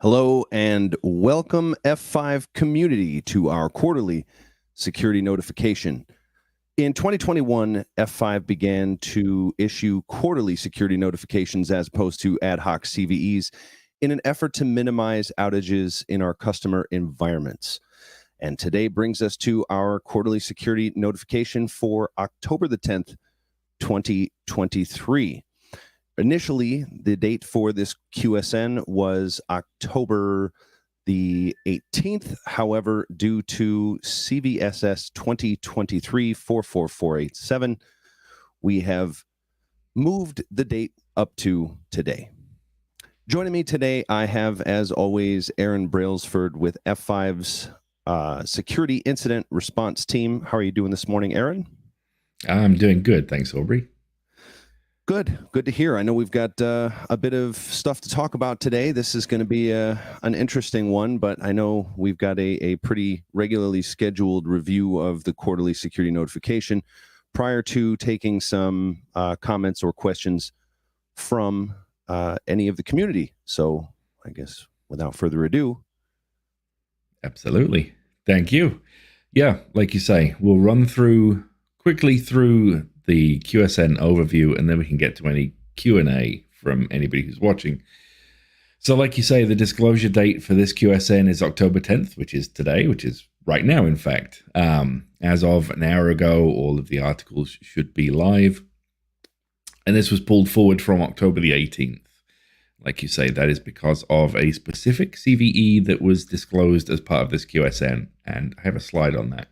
Hello and welcome F5 community to our quarterly security notification. In 2021, F5 began to issue quarterly security notifications as opposed to ad hoc CVEs in an effort to minimize outages in our customer environments. And today brings us to our quarterly security notification for October the 10th, 2023. Initially, the date for this QSN was October the 18th. However, due to CVSS 2023-44487, we have moved the date up to today. Joining me today, I have, as always, Aaron Brailsford with F5's Security Incident Response Team. How are you doing this morning, Aaron? I'm doing good. Thanks, Aubrey. Good to hear. I know we've got a bit of stuff to talk about today. This is going to be an interesting one, but I know we've got a pretty regularly scheduled review of the quarterly security notification prior to taking some comments or questions from any of the community. So I guess without further ado. Absolutely. Thank you. Yeah, like you say, we'll run quickly through the QSN overview, and then we can get to any Q&A from anybody who's watching. So like you say, the disclosure date for this QSN is October 10th, which is today, which is right now, in fact. As of an hour ago, all of the articles should be live. And this was pulled forward from October the 18th. Like you say, that is because of a specific CVE that was disclosed as part of this QSN. And I have a slide on that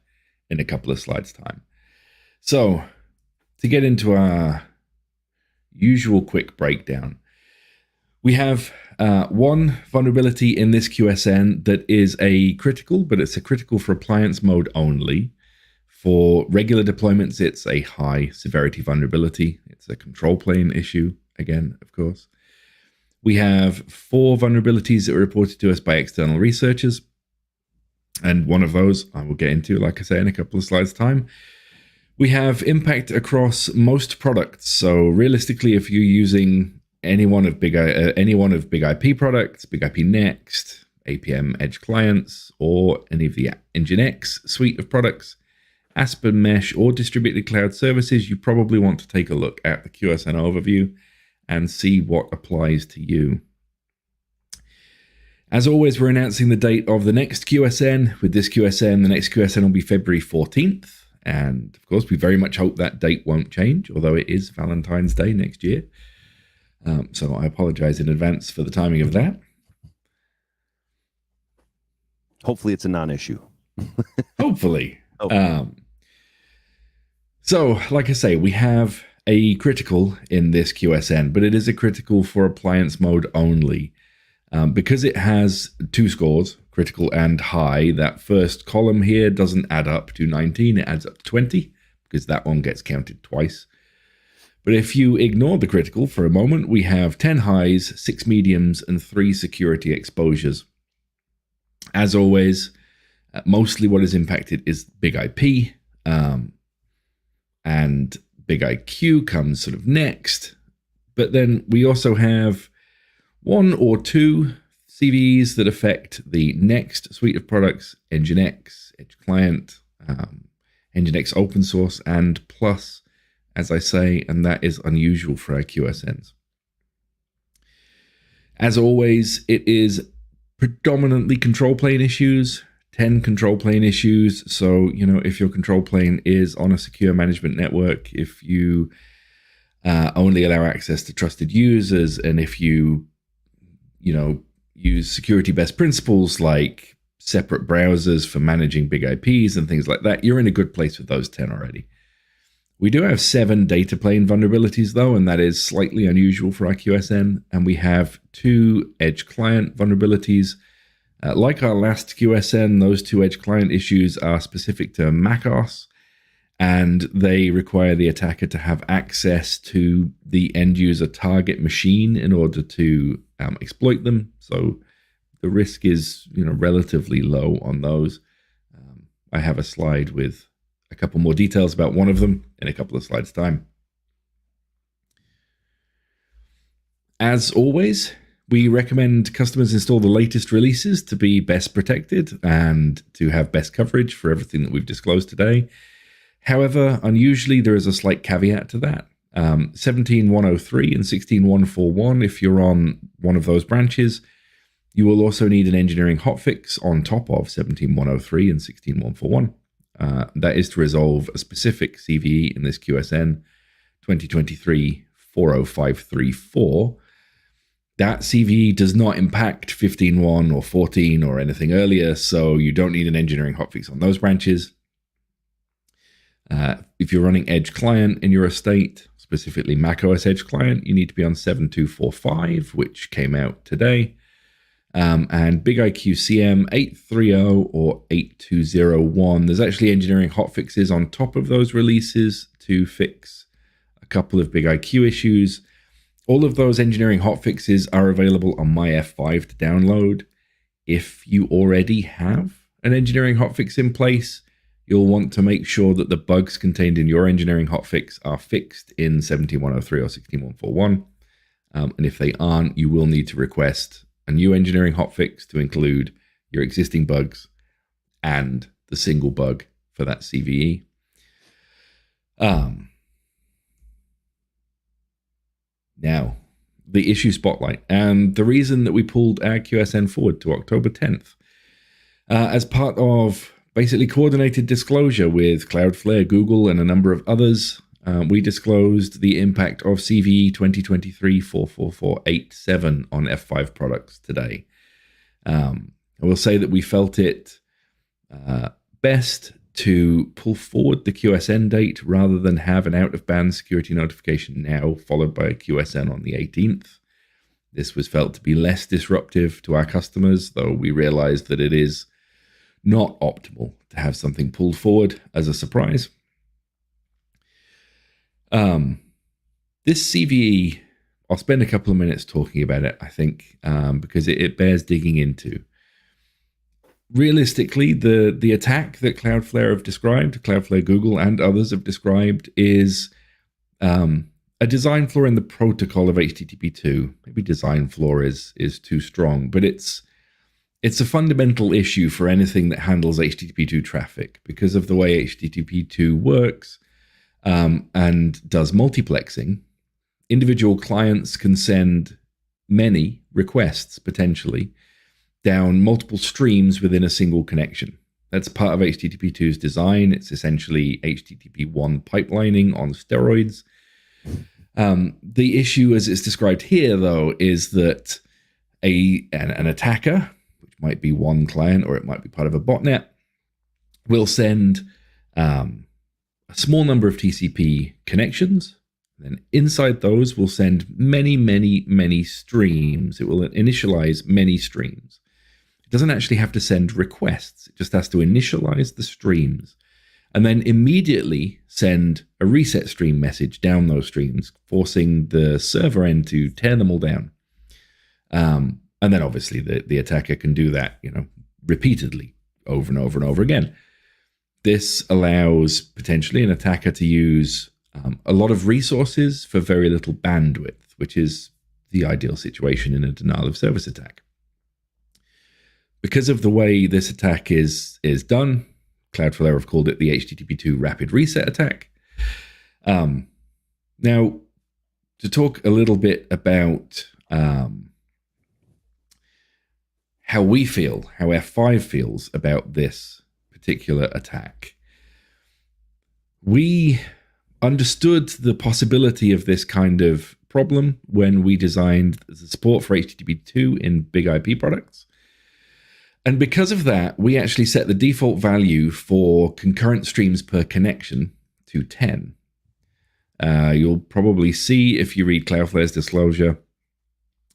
in a couple of slides' time. So to get into our usual quick breakdown, we have one vulnerability in this QSN that is a critical, but it's a critical for appliance mode only. For regular deployments, it's a high severity vulnerability. It's a control plane issue, again, of course. We have 4 vulnerabilities that were reported to us by external researchers. And one of those I will get into, like I say, in a couple of slides' time. We have impact across most products. So realistically, if you're using any one of Big IP products, Big IP Next, APM Edge clients, or any of the Nginx suite of products, Aspen Mesh, or distributed cloud services, you probably want to take a look at the QSN overview and see what applies to you. As always, we're announcing the date of the next QSN. With this QSN, the next QSN will be February 14th. And of course, we very much hope that date won't change, although it is Valentine's Day next year. So I apologize in advance for the timing of that. Hopefully it's a non-issue. Hopefully. So, like I say, we have a critical in this QSN, but it is a critical for appliance mode only. Because it has 2 scores, critical and high, that first column here doesn't add up to 19, it adds up to 20, because that one gets counted twice. But if you ignore the critical for a moment, we have 10 highs, 6 mediums, and 3 security exposures. As always, mostly what is impacted is Big IP, and Big IQ comes sort of next. But then we also have 1 or 2 CVEs that affect the next suite of products, Nginx, Edge Client, Nginx Open Source, and Plus, as I say, and that is unusual for our QSNs. As always, it is predominantly control plane issues, 10 control plane issues. So, if your control plane is on a secure management network, if you only allow access to trusted users, and if you use security best principles like separate browsers for managing big IPs and things like that, you're in a good place with those 10 already. We do have 7 data plane vulnerabilities, though, and that is slightly unusual for our QSN. And we have 2 edge client vulnerabilities. Like our last QSN, those 2 edge client issues are specific to macOS, and they require the attacker to have access to the end user target machine in order to exploit them. So the risk is, relatively low on those. I have a slide with a couple more details about one of them in a couple of slides' time. As always, We recommend customers install the latest releases to be best protected and to have best coverage for everything that we've disclosed today. However, unusually, there is a slight caveat to that. 17.103 and 16.141, if you're on one of those branches, you will also need an engineering hotfix on top of 17.103 and 16.141. That is to resolve a specific CVE in this QSN 2023-40534. That CVE does not impact 15.1 or 14 or anything earlier, so you don't need an engineering hotfix on those branches. If you're running Edge Client in your estate, specifically macOS Edge Client, you need to be on 7.245, which came out today. And BigIQ CM 8.3.0 or 8.2.0.1. There's actually engineering hotfixes on top of those releases to fix a couple of BigIQ issues. All of those engineering hotfixes are available on my F5 to download. If you already have an engineering hotfix in place, you'll want to make sure that the bugs contained in your engineering hotfix are fixed in 17.103 or 16.141. And if they aren't, you will need to request a new engineering hotfix to include your existing bugs and the single bug for that CVE. Now, the issue spotlight, and the reason that we pulled our QSN forward to October 10th as part of basically coordinated disclosure with Cloudflare, Google, and a number of others. We disclosed the impact of CVE 2023-44487 on F5 products today. I will say that we felt it best to pull forward the QSN date rather than have an out-of-band security notification now, followed by a QSN on the 18th. This was felt to be less disruptive to our customers, though we realized that it is not optimal to have something pulled forward as a surprise. This CVE, I'll spend a couple of minutes talking about it, I think, because it bears digging into. Realistically, the attack that Cloudflare have described, Cloudflare, Google, and others have described, is a design flaw in the protocol of HTTP2. Maybe design flaw is too strong, but it's a fundamental issue for anything that handles HTTP2 traffic because of the way HTTP2 works and does multiplexing. Individual clients can send many requests potentially down multiple streams within a single connection. That's part of HTTP2's design. It's essentially HTTP1 pipelining on steroids. The issue as it's described here, though, is that an attacker, might be one client or it might be part of a botnet, will send a small number of TCP connections. Then inside those will send many, many, many streams. It will initialize many streams. It doesn't actually have to send requests. It just has to initialize the streams and then immediately send a reset stream message down those streams, forcing the server end to tear them all down. And then obviously the attacker can do that, repeatedly over and over and over again. This allows potentially an attacker to use a lot of resources for very little bandwidth, which is the ideal situation in a denial of service attack. Because of the way this attack is done, Cloudflare have called it the HTTP2 rapid reset attack. Now, to talk a little bit about how we feel, how F5 feels about this particular attack. We understood the possibility of this kind of problem when we designed the support for HTTP2 in BigIP products. And because of that, we actually set the default value for concurrent streams per connection to 10. You'll probably see if you read Cloudflare's disclosure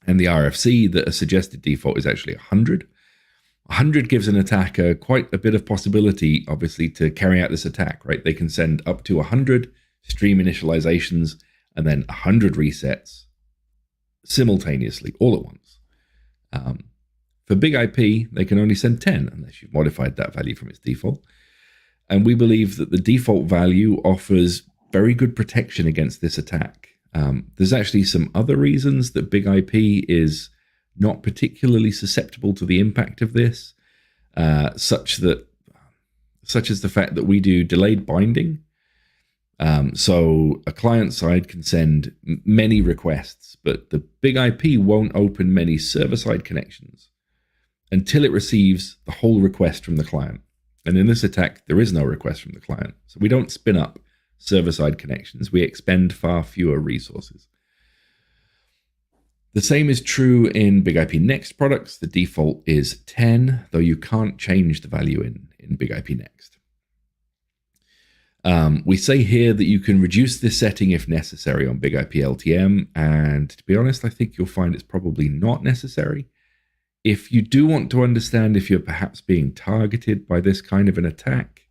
and the RFC that a suggested default is actually 100. 100 gives an attacker quite a bit of possibility, obviously, to carry out this attack, right? They can send up to 100 stream initializations and then 100 resets simultaneously, all at once. For BigIP, they can only send 10 unless you've modified that value from its default. And we believe that the default value offers very good protection against this attack. There's actually some other reasons that BigIP is not particularly susceptible to the impact of this, such as the fact that we do delayed binding. So a client side can send many requests, but the big IP won't open many server-side connections until it receives the whole request from the client. And in this attack, there is no request from the client. So we don't spin up server-side connections. We expend far fewer resources. The same is true in Big IP Next products. The default is 10, though you can't change the value in Big IP Next. We say here that you can reduce this setting if necessary on Big IP LTM, and to be honest, I think you'll find it's probably not necessary. If you do want to understand if you're perhaps being targeted by this kind of an attack,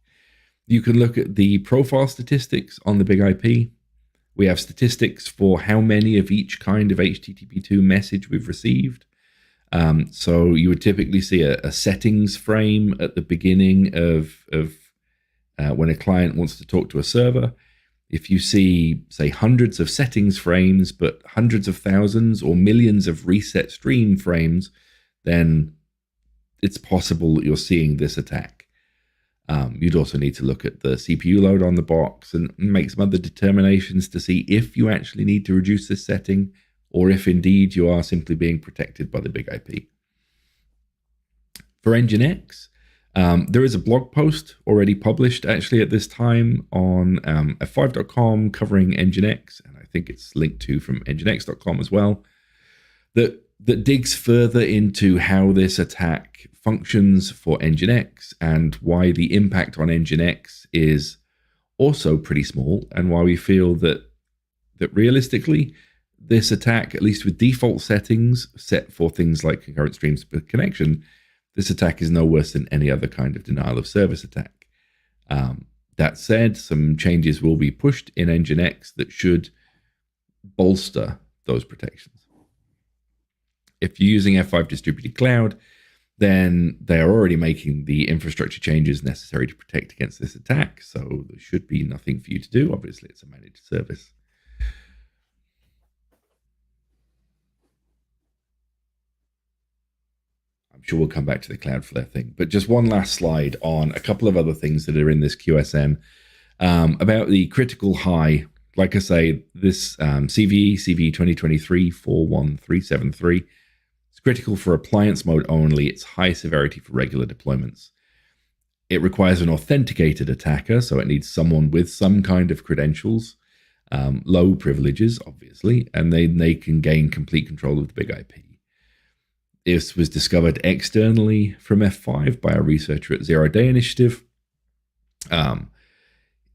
you can look at the profile statistics on the Big IP. We have statistics for how many of each kind of HTTP2 message we've received. So you would typically see a settings frame at the beginning of when a client wants to talk to a server. If you see, say, hundreds of settings frames, but hundreds of thousands or millions of reset stream frames, then it's possible that you're seeing this attack. You'd also need to look at the CPU load on the box and make some other determinations to see if you actually need to reduce this setting or if indeed you are simply being protected by the Big IP. For Nginx, there is a blog post already published actually at this time on f5.com covering Nginx, and I think it's linked to from nginx.com as well, that digs further into how this attack functions for Nginx and why the impact on Nginx is also pretty small, and why we feel that realistically this attack, at least with default settings set for things like concurrent streams per connection, this attack is no worse than any other kind of denial of service attack. That said, some changes will be pushed in Nginx that should bolster those protections. If you're using F5 Distributed Cloud, then they are already making the infrastructure changes necessary to protect against this attack, so there should be nothing for you to do. Obviously, it's a managed service. I'm sure we'll come back to the Cloudflare thing, but just one last slide on a couple of other things that are in this QSN about the critical high. Like I say, this CVE 2023-41373, it's critical for appliance mode only. It's high severity for regular deployments. It requires an authenticated attacker, so it needs someone with some kind of credentials, low privileges, obviously, and they can gain complete control of the Big IP. This was discovered externally from F5 by a researcher at Zero Day Initiative.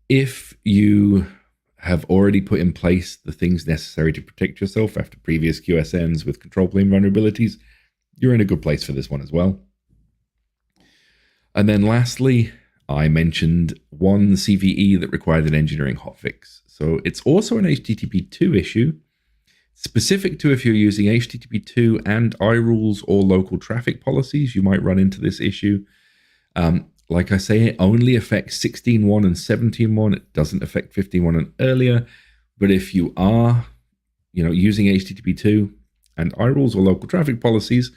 If you have already put in place the things necessary to protect yourself after previous QSNs with control plane vulnerabilities, you're in a good place for this one as well. And then lastly, I mentioned one CVE that required an engineering hotfix. So it's also an HTTP2 issue, specific to if you're using HTTP2 and iRules or local traffic policies, you might run into this issue. Like I say, it only affects 16.1 and 17.1. It doesn't affect 15.1 and earlier. But if you are, using HTTP2 and iRules or local traffic policies,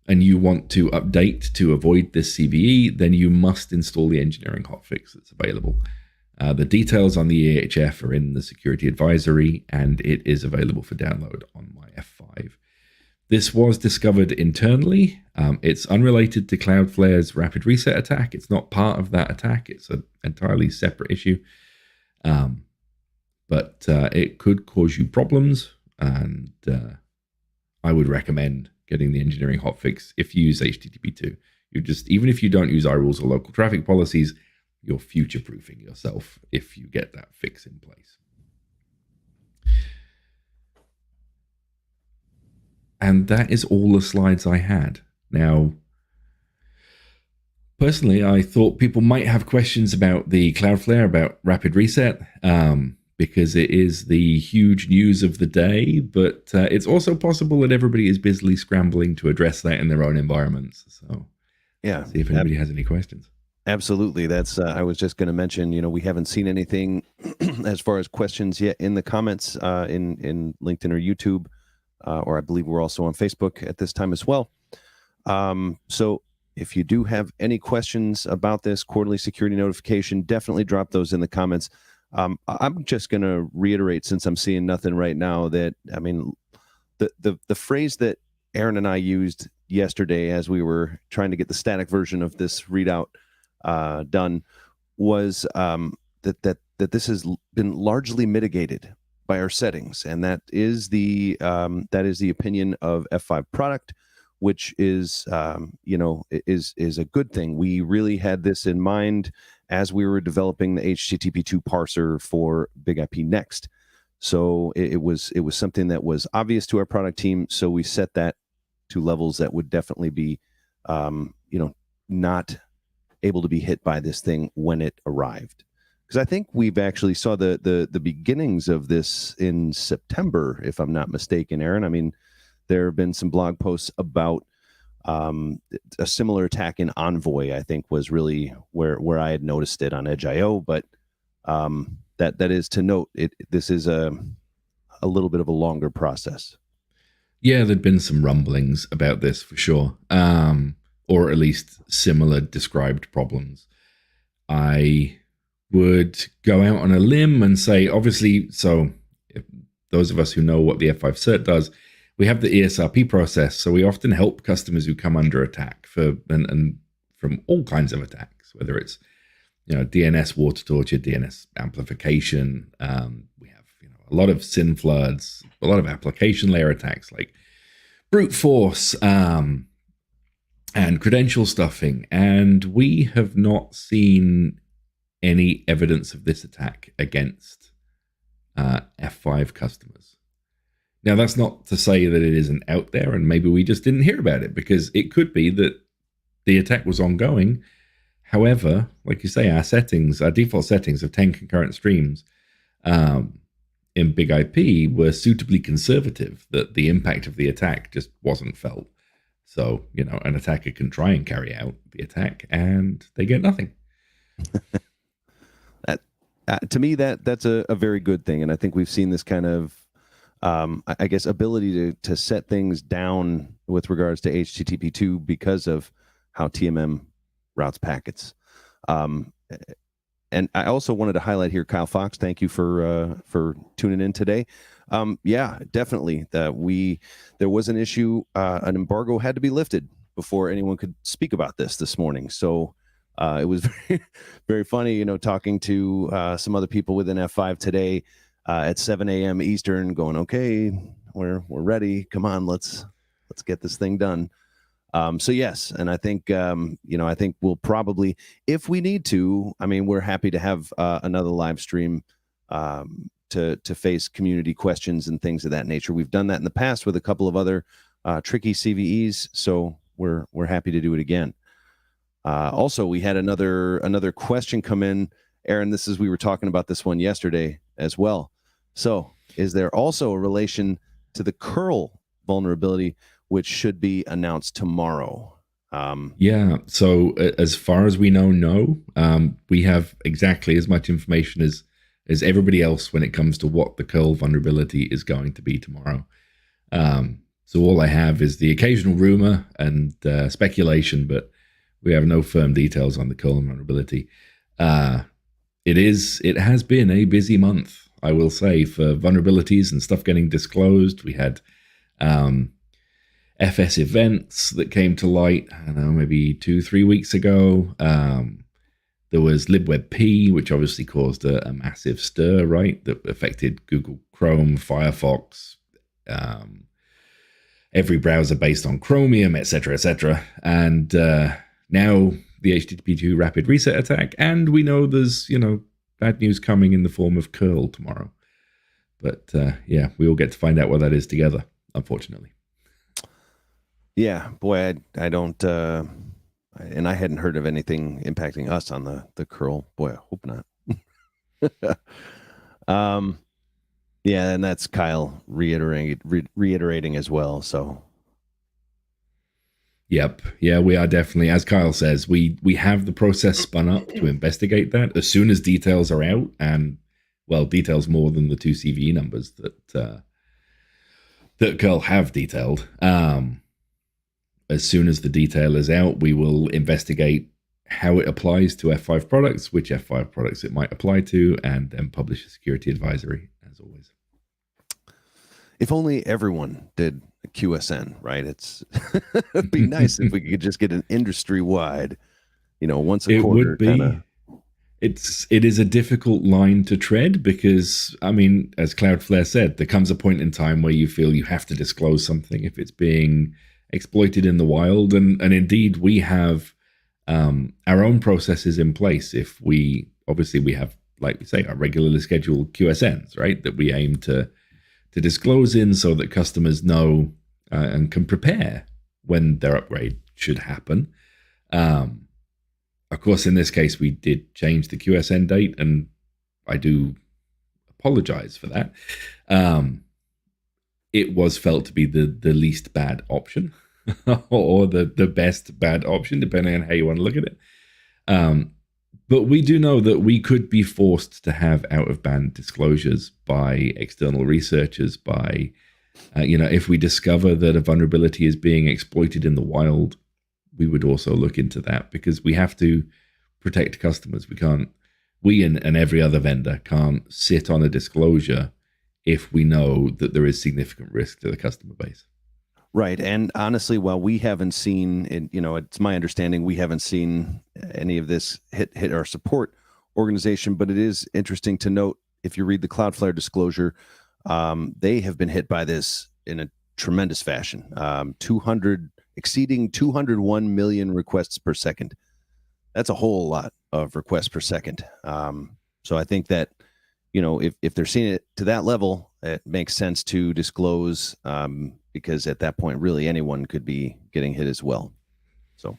and you want to update to avoid this CVE, then you must install the engineering hotfix that's available. The details on the EHF are in the security advisory, and it is available for download on my F5. This was discovered internally. It's unrelated to Cloudflare's rapid reset attack. It's not part of that attack. It's an entirely separate issue. But it could cause you problems, and I would recommend getting the engineering hotfix if you use HTTP2. Even if you don't use iRules or local traffic policies, you're future-proofing yourself if you get that fix in place. And that is all the slides I had. Now, personally, I thought people might have questions about the Cloudflare, about rapid reset, because it is the huge news of the day, but it's also possible that everybody is busily scrambling to address that in their own environments. So yeah, see if anybody has any questions. Absolutely. That's I was just going to mention, we haven't seen anything as far as questions yet in the comments in LinkedIn or YouTube. or I believe we're also on Facebook at this time as well. So if you do have any questions about this quarterly security notification, definitely drop those in the comments. I'm just going to reiterate, since I'm seeing nothing right now, that, I mean, the phrase that Aaron and I used yesterday as we were trying to get the static version of this readout done was that this has been largely mitigated by our settings, and that is the opinion of F5 product, which is is a good thing. We really had this in mind as we were developing the HTTP2 parser for Big IP Next. So it was something that was obvious to our product team. So we set that to levels that would definitely be, not able to be hit by this thing when it arrived. Because I think we've actually saw the beginnings of this in September, if I'm not mistaken, Aaron. I mean, there have been some blog posts about a similar attack in Envoy, I think, was really where I had noticed it on Edge.io. But that is to note, this is a little bit of a longer process. Yeah, there'd been some rumblings about this for sure, or at least similar described problems. I would go out on a limb and say, obviously, so if those of us who know what the F5 cert does, we have the ESRP process, so we often help customers who come under attack and from all kinds of attacks, whether it's DNS water torture, DNS amplification. We have a lot of SYN floods, a lot of application layer attacks like brute force and credential stuffing, and we have not seen any evidence of this attack against F5 customers. Now, that's not to say that it isn't out there, and maybe we just didn't hear about it, because it could be that the attack was ongoing. However, like you say, our default settings of 10 concurrent streams in Big IP were suitably conservative that the impact of the attack just wasn't felt. So, an attacker can try and carry out the attack and they get nothing. To me, that's a very good thing. And I think we've seen this kind of, I guess, ability to set things down with regards to HTTP2 because of how TMM routes packets. And I also wanted to highlight here, Kyle Fox, thank you for tuning in today. Yeah, definitely. There was an issue, an embargo had to be lifted before anyone could speak about this morning. So it was very, very funny, talking to some other people within F5 today at 7 a.m. Eastern, going, okay, we're ready. Come on, let's get this thing done. So yes, and I think I think we'll probably, if we need to, I mean, we're happy to have another live stream to face community questions and things of that nature. We've done that in the past with a couple of other tricky CVEs, so we're happy to do it again. Also, we had another question come in, Aaron. We were talking about this one yesterday as well. So, is there also a relation to the curl vulnerability, which should be announced tomorrow? Yeah. So as far as we know, no. We have exactly as much information as everybody else when it comes to what the curl vulnerability is going to be tomorrow. So all I have is the occasional rumor and speculation, but we have no firm details on the curl vulnerability. It has been a busy month, I will say, for vulnerabilities and stuff getting disclosed. We had FS events that came to light, I don't know, maybe 2-3 weeks ago. There was libwebp, which obviously caused a massive stir, right? That affected Google Chrome, Firefox, every browser based on Chromium, etc., etc. And now the HTTP2 rapid reset attack, and we know there's, bad news coming in the form of curl tomorrow. But yeah, we all get to find out what that is together, unfortunately. Yeah, boy, I don't, and I hadn't heard of anything impacting us on the curl. Boy, I hope not. Yeah, and that's Kyle reiterating as well. So, yep, yeah, we are definitely, as Kyle says, we have the process spun up to investigate that as soon as details are out, and well, details more than the 2 CVE numbers that that Curl have detailed. As soon as the detail is out, we will investigate how it applies to F5 products, which F5 products it might apply to, and then publish a security advisory, as always. If only everyone did a QSN, right? It'd be nice if we could just get an industry-wide, once a quarter. It would be. It is a difficult line to tread because, I mean, as Cloudflare said, there comes a point in time where you feel you have to disclose something if it's being exploited in the wild. And indeed, we have our own processes in place. If we have, like we say, our regularly scheduled QSNs, right, that we aim to disclose in so that customers know and can prepare when their upgrade should happen. Of course, in this case, we did change the QSN date, and I do apologize for that. It was felt to be the least bad option or the best bad option, depending on how you want to look at it. But we do know that we could be forced to have out-of-band disclosures by external researchers, by, if we discover that a vulnerability is being exploited in the wild, we would also look into that because we have to protect customers. We and every other vendor can't sit on a disclosure if we know that there is significant risk to the customer base. Right. And honestly, while we haven't seen, it's my understanding, we haven't seen any of this hit our support organization, but it is interesting to note, if you read the Cloudflare disclosure, they have been hit by this in a tremendous fashion. Exceeding 201 million requests per second. That's a whole lot of requests per second. So I think that, if they're seeing it to that level, it makes sense to disclose, because at that point, really anyone could be getting hit as well. So.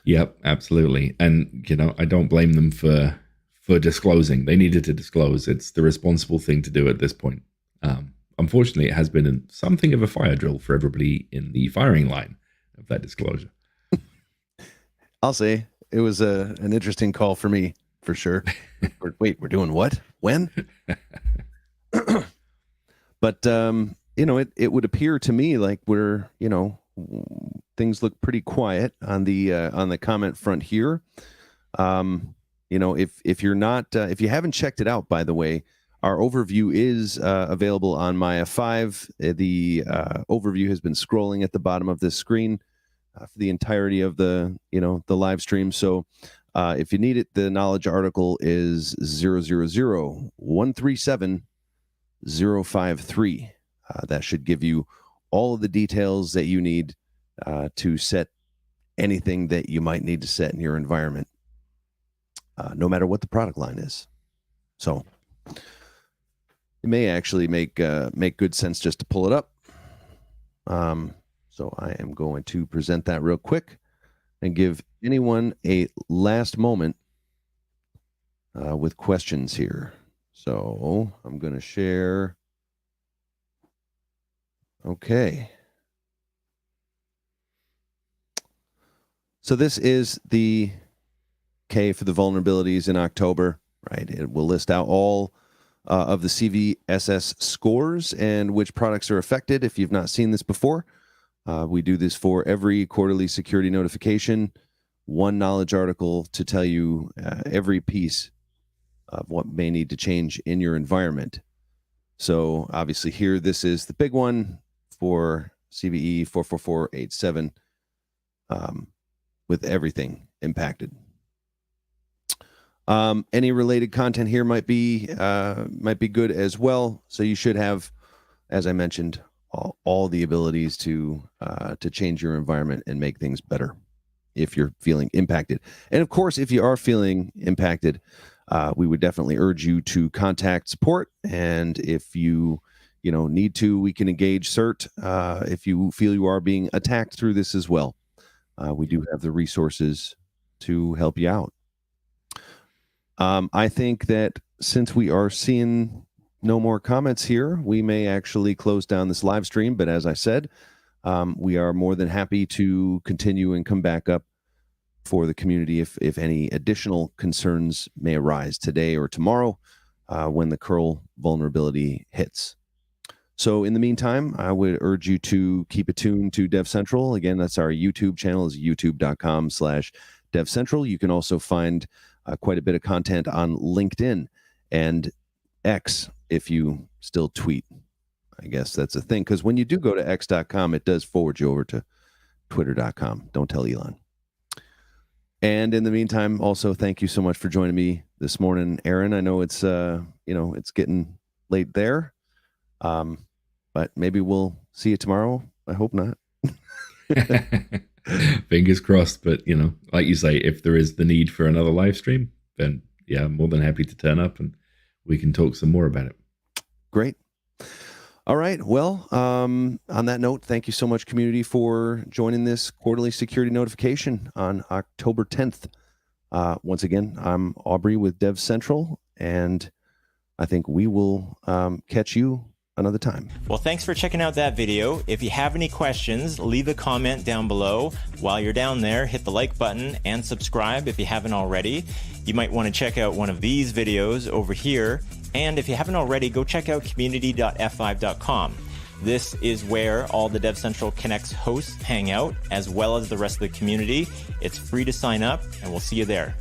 Yep, absolutely. And, I don't blame them for disclosing. They needed to disclose. It's the responsible thing to do at this point. Unfortunately, it has been something of a fire drill for everybody in the firing line of that disclosure. I'll say it was an interesting call for me, for sure. Wait, we're doing what? When? But, it would appear to me like we're, things look pretty quiet on the comment front here. If you're not, if you haven't checked it out, by the way, our overview is available on my F5. The overview has been scrolling at the bottom of this screen for the entirety of the live stream. So if you need it, the knowledge article is 000137053. That should give you all of the details that you need to set anything that you might need to set in your environment, no matter what the product line is. So it may actually make good sense just to pull it up. So I am going to present that real quick and give anyone a last moment with questions here. So I'm going to share. Okay. So this is the K for the vulnerabilities in October, right? It will list out all of the CVSS scores and which products are affected. If you've not seen this before, we do this for every quarterly security notification, one knowledge article to tell you every piece of what may need to change in your environment. So obviously here, this is the big one for CVE 44487, with everything impacted. Any related content here might be good as well. So you should have, as I mentioned, all the abilities to change your environment and make things better if you're feeling impacted. And of course, if you are feeling impacted, we would definitely urge you to contact support. And if you need to, we can engage CERT if you feel you are being attacked through this as well. We do have the resources to help you out. I think that since we are seeing no more comments here, we may actually close down this live stream. But as I said, we are more than happy to continue and come back up for the community if any additional concerns may arise today or tomorrow when the curl vulnerability hits. So in the meantime, I would urge you to keep it tuned to Dev Central. Again, that's our YouTube channel, is youtube.com/Dev Central. You can also find quite a bit of content on LinkedIn and X if you still tweet. I guess that's a thing, because when you do go to x.com, it does forward you over to twitter.com. Don't tell Elon. And in the meantime, also, thank you so much for joining me this morning, Aaron. I know it's it's getting late there, but maybe we'll see you tomorrow. I hope not. Fingers crossed. But like you say, if there is the need for another live stream, then yeah, I'm more than happy to turn up and we can talk some more about it. Great. All right. Well, on that note, thank you so much, community, for joining this quarterly security notification on October 10th. Once again, I'm Aubrey with Dev Central, and I think we will catch you another time. Well, thanks for checking out that video. If you have any questions, leave a comment down below. While you're down there, hit the like button and subscribe if you haven't already. You might want to check out one of these videos over here. And if you haven't already, go check out community.f5.com. This is where all the Dev Central Connects hosts hang out, as well as the rest of the community. It's free to sign up, and we'll see you there.